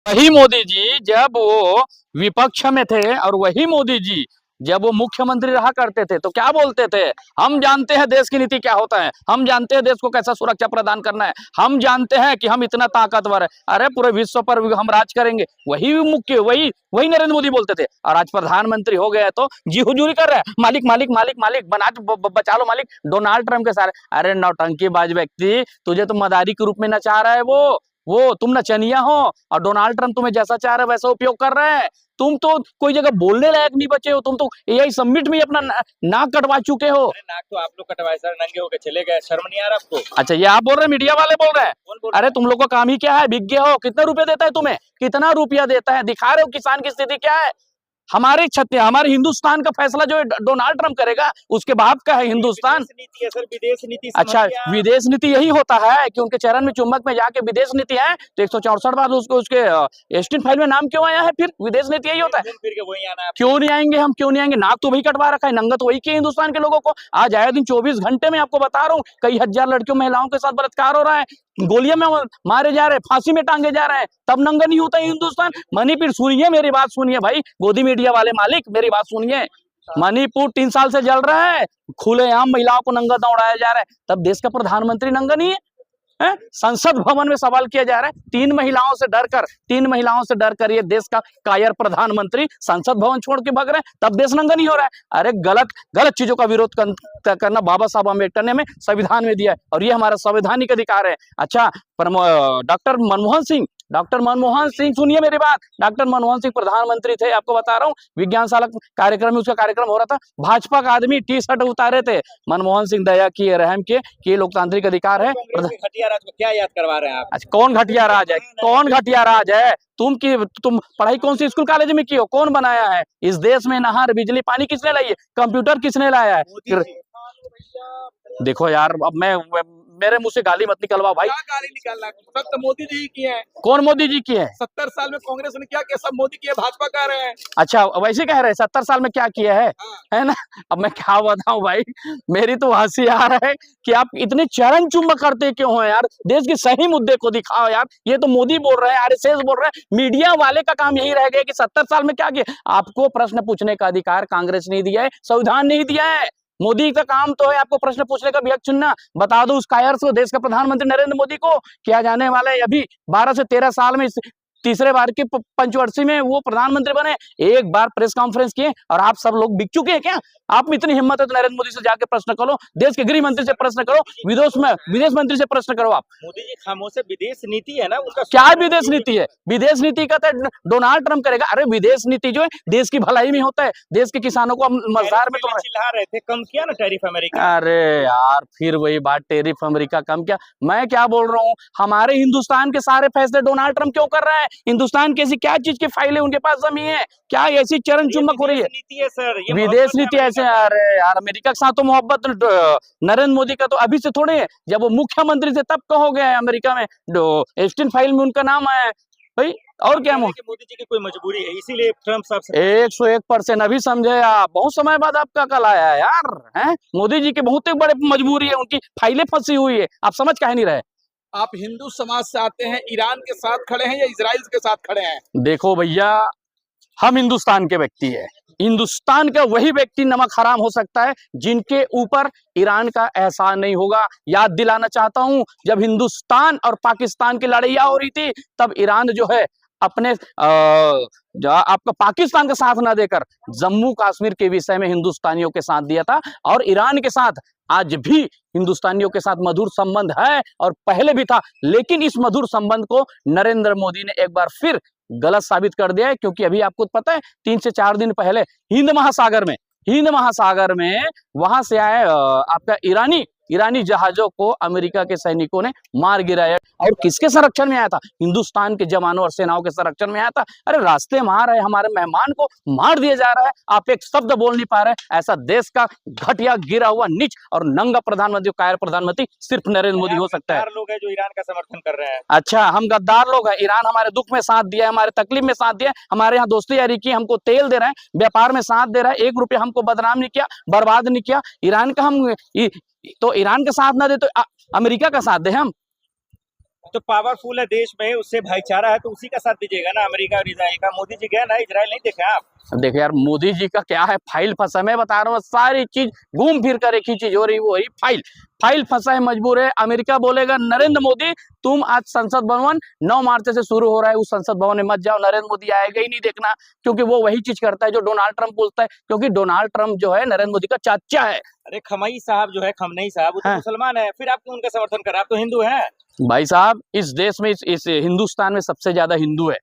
वही मोदी जी जब वो विपक्ष में थे और वही मोदी जी जब वो मुख्यमंत्री रहा करते थे तो क्या बोलते थे, हम जानते हैं देश की नीति क्या होता है, हम जानते हैं देश को कैसा सुरक्षा प्रदान करना है, हम जानते हैं कि हम इतना ताकतवर है, अरे पूरे विश्व पर हम राज करेंगे। वही मुख्य वही वही नरेंद्र मोदी बोलते थे। और आज प्रधानमंत्री हो गए तो जी हुजूरी कर रहे हैं, मालिक मालिक मालिक मालिक बना के बचा लो मालिक। डोनाल्ड ट्रंप के सारे, अरे नौटंकीबाज व्यक्ति, तुझे तो मदारी के रूप में नचा रहा है वो तुम नचनिया हो, और डोनाल्ड ट्रंप तुम्हें जैसा चाह रहा है वैसा उपयोग कर रहे हैं। तुम तो कोई जगह बोलने लायक नहीं बचे हो, तुम तो एआई समिट में अपना नाक कटवा चुके हो। अरे नाक तो आप लोग कटवाए सर, नंगे होके चले गए, शर्म नहीं आ रहा आपको? अच्छा, ये आप बोल रहे हैं, मीडिया वाले बोल रहे हैं? कौन बोल रहा अरे तुम लोग का काम ही क्या है, विज्ञ हो, कितना रुपया देता है तुम्हें, कितना रुपया देता है, दिखा रहे हो किसान की स्थिति क्या है। हमारे छत्तीस हमारे हिंदुस्तान का फैसला जो डोनाल्ड ट्रंप करेगा, उसके बाप का है हिंदुस्तान। विदेश नीति है सर, विदेश नीति। अच्छा, विदेश नीति यही होता है कि उनके चरण में चुंबक में जाके विदेश नीति है, तो 164 बार उसको उसके एस्टिन फाइल में नाम क्यों आया है? फिर विदेश नीति यही होता है। फिर के वही आना है। क्यों नहीं आएंगे हम, क्यों नहीं आएंगे? नाक तो वही कटवा रखा है, नंगा तो वही किया हिंदुस्तान के लोगों को। आज आए दिन 24 घंटे में आपको बता रहा हूँ कई हजार लड़कियों महिलाओं के साथ बलात्कार हो रहा है, गोलियां में मारे जा रहे हैं, फांसी में टांगे जा रहे हैं, तब नंगा नहीं होता है हिंदुस्तान। मणिपुर सुनिए, मेरी बात सुनिए भाई, गोदी मीडिया वाले मालिक मेरी बात सुनिए। मणिपुर 3 साल से जल रहा है, खुलेआम महिलाओं को नंगा दौड़ाया जा रहा है, तब देश का प्रधानमंत्री नंगा नहीं है? संसद भवन में सवाल किया जा रहा है, 3 महिलाओं से डरकर ये देश का कायर प्रधानमंत्री संसद भवन छोड़ के भाग रहे हैं, तब देश नंगा नहीं हो रहा है। अरे गलत चीजों का विरोध करना बाबा साहब अम्बेडकर ने हमें संविधान में दिया है, और ये हमारा संवैधानिक अधिकार है। अच्छा, डॉक्टर मनमोहन सिंह सुनिए मेरी बात, डॉक्टर मनमोहन सिंह प्रधानमंत्री थे, आपको बता रहा हूँ, विज्ञानशाला कार्यक्रम में उसका कार्यक्रम हो रहा था, भाजपा का आदमी टी शर्ट उतारे थे। मनमोहन सिंह दया किए, रहम किए कि ये लोकतांत्रिक अधिकार है। घटिया राज को क्या याद करवा रहे हैं आप? अच्छा, कौन घटिया राज है? कौन घटिया राज है? तुम पढ़ाई कौन सी स्कूल कॉलेज में की हो? कौन बनाया है? इस देश में नहर बिजली पानी किसने लाई है? कंप्यूटर किसने लाया है? देखो यार, अब मेरे मुंह से गाली मत निकलवा भाई। क्या गाली निकालना, सब तो मोदी जी किए हैं। कौन मोदी जी किए हैं? 70 साल में कांग्रेस ने क्या किया? सब मोदी किए, भाजपा कह रहे हैं। अच्छा, वैसे कह रहे हैं 70 साल में क्या किया है? है ना? अब मैं क्या बताऊं भाई, मेरी तो हंसी आ रहा है कि आप इतने चरण चुम्बक करते क्यों हो यार? देश के सही मुद्दे को दिखाओ यार। ये तो मोदी बोल रहे हैं, आरएसएस बोल रहे हैं, मीडिया वाले का काम यही रह गया कि 70 साल में क्या किया। आपको प्रश्न पूछने का अधिकार कांग्रेस नहीं दिया है, संविधान नहीं दिया है। मोदी का काम तो है आपको प्रश्न पूछने का, विहक चुनना। बता दो उस कायर्स को, देश का प्रधानमंत्री नरेंद्र मोदी को, क्या जाने वाला है अभी 12 से 13 साल में तीसरे बार की पंचवर्षीय में वो प्रधानमंत्री बने, एक बार प्रेस कॉन्फ्रेंस किए और आप सब लोग बिक चुके हैं क्या? आप में इतनी हिम्मत है तो नरेंद्र मोदी से जाके प्रश्न करो, देश के गृह मंत्री से प्रश्न करो, विदेश मंत्री से प्रश्न करो। आप मोदी जी खामोश है, विदेश नीति है ना उनका। क्या विदेश नीति है? विदेश नीति का तो डोनाल्ड ट्रंप करेगा। अरे विदेश नीति जो है देश की भलाई में होता है, देश के किसानों को मजार में तो चिल्ला रहे थे, कम किया ना टैरिफ अमेरिका। अरे यार, फिर वही बात, टैरिफ अमेरिका कम किया। मैं क्या बोल रहा हूँ, हमारे हिंदुस्तान के सारे फैसले डोनाल्ड ट्रंप क्यों कर रहा है? हिंदुस्तान की ऐसी क्या चीज की फाइलें उनके पास जमी है, क्या ऐसी चरण चुम्बक हो रही है? नीति है सर, ये विदेश नीति ऐसे। अरे यार, अमेरिका के साथ तो मोहब्बत नरेंद्र मोदी का तो अभी से थोड़े है, जब वो मुख्यमंत्री से तब का हो गया है। अमेरिका में एस्टिन फाइल में उनका नाम आया है भाई। और क्या मोदी जी की कोई मजबूरी है, इसीलिए ट्रंप साहब 101% अभी समझे आप? बहुत समय बाद आपका कल आया है यार, हैं? मोदी जी की बहुत बड़े मजबूरी है, उनकी फाइलें फंसी हुई है, आप समझ काहे नहीं रहे? आप हिंदू समाज से आते हैं, ईरान के साथ खड़े हैं या इजराइल के साथ खड़े हैं? देखो भैया, हम हिंदुस्तान के व्यक्ति है, हिंदुस्तान का वही व्यक्ति नमक हराम हो सकता है जिनके ऊपर ईरान का एहसान नहीं होगा। याद दिलाना चाहता हूं, जब हिंदुस्तान और पाकिस्तान की लड़ाइयां हो रही थी, तब ईरान जो है अपने आपका पाकिस्तान का साथ ना देकर जम्मू कश्मीर के विषय में हिंदुस्तानियों के साथ दिया था। और ईरान के साथ आज भी हिंदुस्तानियों के साथ मधुर संबंध है और पहले भी था, लेकिन इस मधुर संबंध को नरेंद्र मोदी ने एक बार फिर गलत साबित कर दिया है। क्योंकि अभी आपको पता है 3 से 4 दिन पहले हिंद महासागर में वहां से आए आपका ईरानी जहाजों को अमेरिका के सैनिकों ने मार गिराया। और किसके संरक्षण में आया था? हिंदुस्तान के जवानों और सेनाओं के संरक्षण में आया था। अरे रास्ते मार रहे हमारे मेहमान को मार दिया जा रहा है, आप एक शब्द बोल नहीं पा रहे। ऐसा देश का घटिया, गिरा हुआ, नीच और नंगा प्रधानमंत्री, कायर प्रधानमंत्री सिर्फ नरेंद्र मोदी हो सकता है। लोग हैं जो ईरान का समर्थन कर रहे हैं। अच्छा, हम गद्दार लोग हैं? ईरान हमारे दुख में साथ दिया है, हमारे तकलीफ में साथ दिया है, हमारे यहाँ दोस्ती यारी की, हमको तेल दे रहा है, व्यापार में साथ दे रहा है, 1 रुपया हमको बदनाम नहीं किया, बर्बाद नहीं किया। ईरान का हम तो ईरान का साथ ना दे तो अमेरिका का साथ दे हम? तो पावरफुल है देश में, उससे भाईचारा है, तो उसी का साथ दीजिएगा ना, अमेरिका और इसराइल का। मोदी जी गए ना इजराइल, नहीं देखे आप? देखो यार, मोदी जी का क्या है, फाइल फंसा। मैं बता रहा हूँ, सारी चीज घूम फिर कर एक ही चीज हो रही, वो रही फाइल। फाइल फंसा है, मजबूर है। अमेरिका बोलेगा नरेंद्र मोदी तुम आज संसद भवन 9 मार्च से शुरू हो रहा है, उस संसद भवन में मत जाओ, नरेंद्र मोदी आएगा ही नहीं, देखना। क्योंकि वो वही चीज करता है जो डोनाल्ड ट्रंप बोलता है, क्योंकि डोनाल्ड ट्रंप जो है नरेंद्र मोदी का चाचा है। अरे खमई साहब जो है, खमनई साहब, वो तो हाँ। मुसलमान है, फिर आप क्यों उनका समर्थन कर रहे हैं? आप तो हिंदू हैं। भाई साहब, इस देश में, इस हिंदुस्तान में सबसे ज्यादा हिंदू है।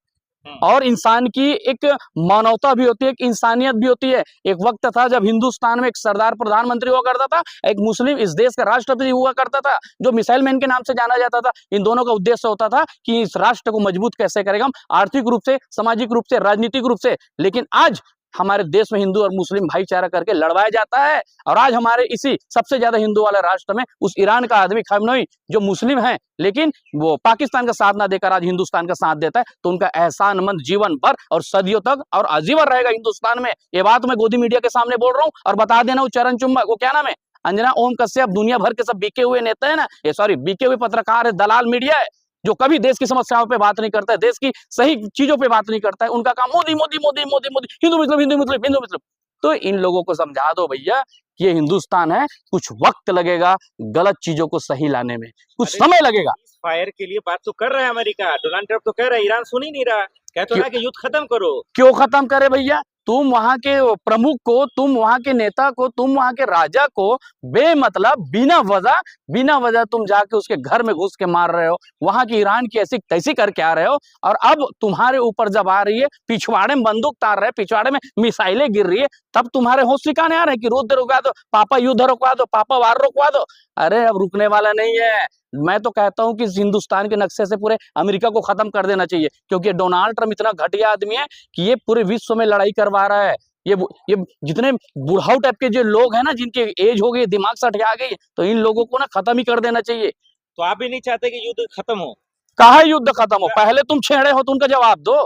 और इंसान की एक मानवता भी होती है, एक इंसानियत भी होती है। एक वक्त था जब हिंदुस्तान में एक सरदार प्रधानमंत्री हुआ करता था, एक मुस्लिम इस देश का राष्ट्रपति हुआ करता था, जो मिसाइल मैन के नाम से जाना जाता था। इन दोनों का उद्देश्य होता था कि इस राष्ट्र को मजबूत कैसे करेगा हम, आर्थिक रूप से, सामाजिक रूप से, राजनीतिक रूप से। लेकिन आज हमारे देश में हिंदू और मुस्लिम भाईचारा करके लड़वाया जाता है। और आज हमारे इसी सबसे ज्यादा हिंदू वाले राष्ट्र में उस ईरान का आदमी खमेनी, जो मुस्लिम है लेकिन वो पाकिस्तान का साथ ना देकर आज हिंदुस्तान का साथ देता है, तो उनका एहसानमंद जीवन भर और सदियों तक और आजीवन रहेगा हिंदुस्तान में। ये बात मैं गोदी मीडिया के सामने बोल रहा हूँ। और बता देना, वो चरण चुंबक, वो क्या नाम है, अंजना ओम कश्यप, दुनिया भर के सब बिके हुए नेता है ना, ये सॉरी बिके हुए पत्रकार है, दलाल मीडिया है, जो कभी देश की समस्याओं पे बात नहीं करता है, देश की सही चीजों पे बात नहीं करता है। उनका काम मोदी मोदी मोदी मोदी मोदी, हिंदू मुस्लिम हिंदू मुस्लिम हिंदू मुस्लिम। तो इन लोगों को समझा दो भैया कि ये हिंदुस्तान है, कुछ वक्त लगेगा गलत चीजों को सही लाने में, कुछ समय लगेगा। फायर के लिए बात तो कर रहा है अमेरिका, डोनाल्ड ट्रंप तो कह रहा है, ईरान सुन ही नहीं रहा, कह तो रहा है कि युद्ध खत्म करो। क्यों खत्म करे भैया? तुम वहां के प्रमुख को, तुम वहां के नेता को, तुम वहां के राजा को बेमतलब बिना वजह तुम जाके उसके घर में घुस के मार रहे हो, वहां की ईरान की ऐसी तैसी करके आ रहे हो। और अब तुम्हारे ऊपर जब आ रही है, पिछवाड़े में बंदूक तार रहे, पिछवाड़े में मिसाइलें गिर रही है, तब तुम्हारे होश ठिकाने आ रहे हैं कि युद्ध रुकवा दो पापा, युद्ध रुकवा दो पापा, वार रुकवा दो। अरे अब रुकने वाला नहीं है। मैं तो कहता हूं कि इस हिंदुस्तान के नक्शे से पूरे अमेरिका को खत्म कर देना चाहिए, क्योंकि डोनाल्ड ट्रंप इतना घटिया आदमी है कि ये पूरे विश्व में लड़ाई करवा रहा है। ये जितने बुढ़ाऊ टाइप के जो लोग हैं ना, जिनके एज हो गई, दिमाग सठिया गई, तो इन लोगों को ना खत्म ही कर देना चाहिए। तो आप भी नहीं चाहते कि युद्ध खत्म हो? कहा युद्ध खत्म हो? पहले तुम छेड़े हो तो उनका जवाब दो।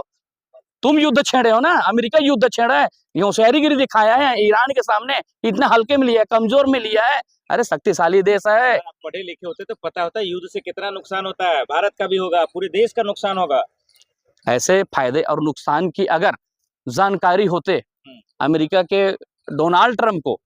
तुम युद्ध छेड़े हो ना, अमेरिका युद्ध छेड़ा है, ये होशियारीगिरी दिखाया है ईरान के सामने, इतना हल्के में लिया है, कमजोर में लिया है। अरे शक्तिशाली देश है। आप पढ़े लिखे होते तो पता होता है युद्ध से कितना नुकसान होता है, भारत का भी होगा, पूरे देश का नुकसान होगा। ऐसे फायदे और नुकसान की अगर जानकारी होते अमेरिका के डोनाल्ड ट्रंप को,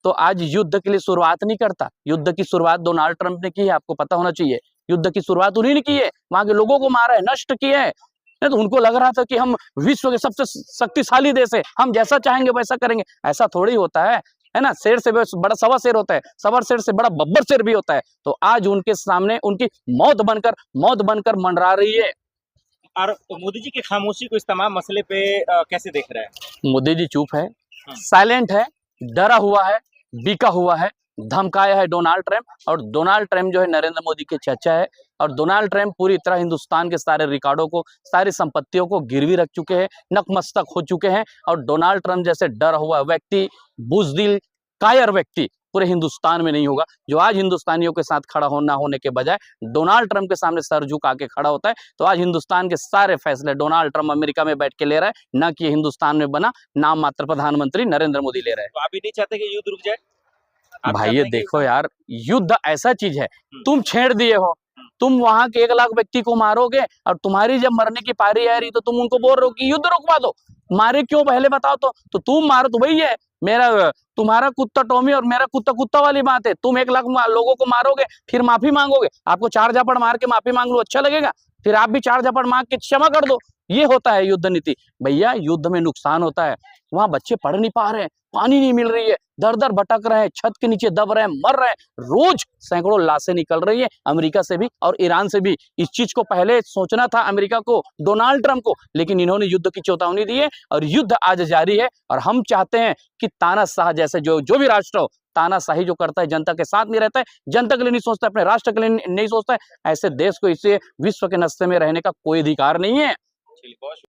तो आज युद्ध के लिए शुरुआत नहीं करता। युद्ध की शुरुआत डोनाल्ड ट्रंप ने की है, आपको पता होना चाहिए। युद्ध की शुरुआत उन्हीं ने की है, वहां के लोगों को मारा है, नष्ट किया है। नहीं तो उनको लग रहा था कि हम विश्व के सबसे शक्तिशाली देश है, हम जैसा चाहेंगे वैसा करेंगे। ऐसा थोड़ी होता है ना। शेर से बड़ा सवा शेर होता है, सवा शेर से बड़ा बब्बर शेर भी होता है। तो आज उनके सामने उनकी मौत बनकर मंडरा रही है। और मोदी जी की खामोशी को इस तमाम मसले पे कैसे देख रहे हैं? मोदी जी चुप है, साइलेंट है, डरा हुआ है, बिका हुआ है, धमकाया है डोनाल्ड ट्रंप। और डोनाल्ड ट्रंप जो है नरेंद्र मोदी के चाचा है। और डोनाल्ड ट्रंप पूरी तरह हिंदुस्तान के सारे रिकॉर्डों को, सारी संपत्तियों को गिरवी रख चुके हैं, नतमस्तक हो चुके हैं। और डोनाल्ड ट्रंप जैसे डरा हुआ व्यक्ति, बुजदिल, कायर व्यक्ति पूरे हिंदुस्तान में नहीं होगा, जो आज हिंदुस्तानियों के साथ खड़ा होना होने के बजाय डोनाल्ड ट्रंप के सामने सर झुका के खड़ा होता है। तो आज हिंदुस्तान के सारे फैसले डोनाल्ड ट्रंप अमेरिका में बैठ के ले रहा है, न कि हिंदुस्तान में बना नाम मात्र प्रधानमंत्री नरेंद्र मोदी ले रहे हैं। तो आप भी नहीं चाहते कि युद्ध रुक जाए? भाई ये देखो यार, युद्ध ऐसा चीज है, तुम छेड़ दिए हो, तुम वहां के 1 लाख व्यक्ति को मारोगे, और तुम्हारी जब मरने की पारी आ रही तो तुम उनको बोल रहे हो कि युद्ध रुकवा दो। मारे क्यों पहले बताओ तो तुम मारो तो वही है, मेरा तुम्हारा कुत्ता टॉमी और मेरा कुत्ता कुत्ता वाली बात है। तुम 1 लाख लोगों को मारोगे, फिर माफी मांगोगे। आपको 4 झापड़ मार के माफी मांग लो, अच्छा लगेगा? फिर आप भी 4 झापड़ मांग के क्षमा कर दो। ये होता है युद्ध नीति। भैया युद्ध में नुकसान होता है, वहां बच्चे पढ़ नहीं पा रहे हैं, पानी नहीं मिल रही है, दर दर भटक रहे हैं, छत के नीचे दब रहे हैं, मर रहे हैं, रोज सैकड़ों लाशें निकल रही है अमेरिका से भी और ईरान से भी। इस चीज को पहले सोचना था अमेरिका को, डोनाल्ड ट्रंप को, लेकिन इन्होंने युद्ध की चेतावनी दी है और युद्ध आज जारी है। और हम चाहते हैं कि तानाशाह जैसे जो भी राष्ट्र हो, तानाशाही जो करता है जनता के साथ नहीं रहता है, जनता के लिए नहीं सोचता, अपने राष्ट्र के लिए नहीं सोचता है, ऐसे देश को, इससे विश्व के नक्शे में रहने का कोई अधिकार नहीं है।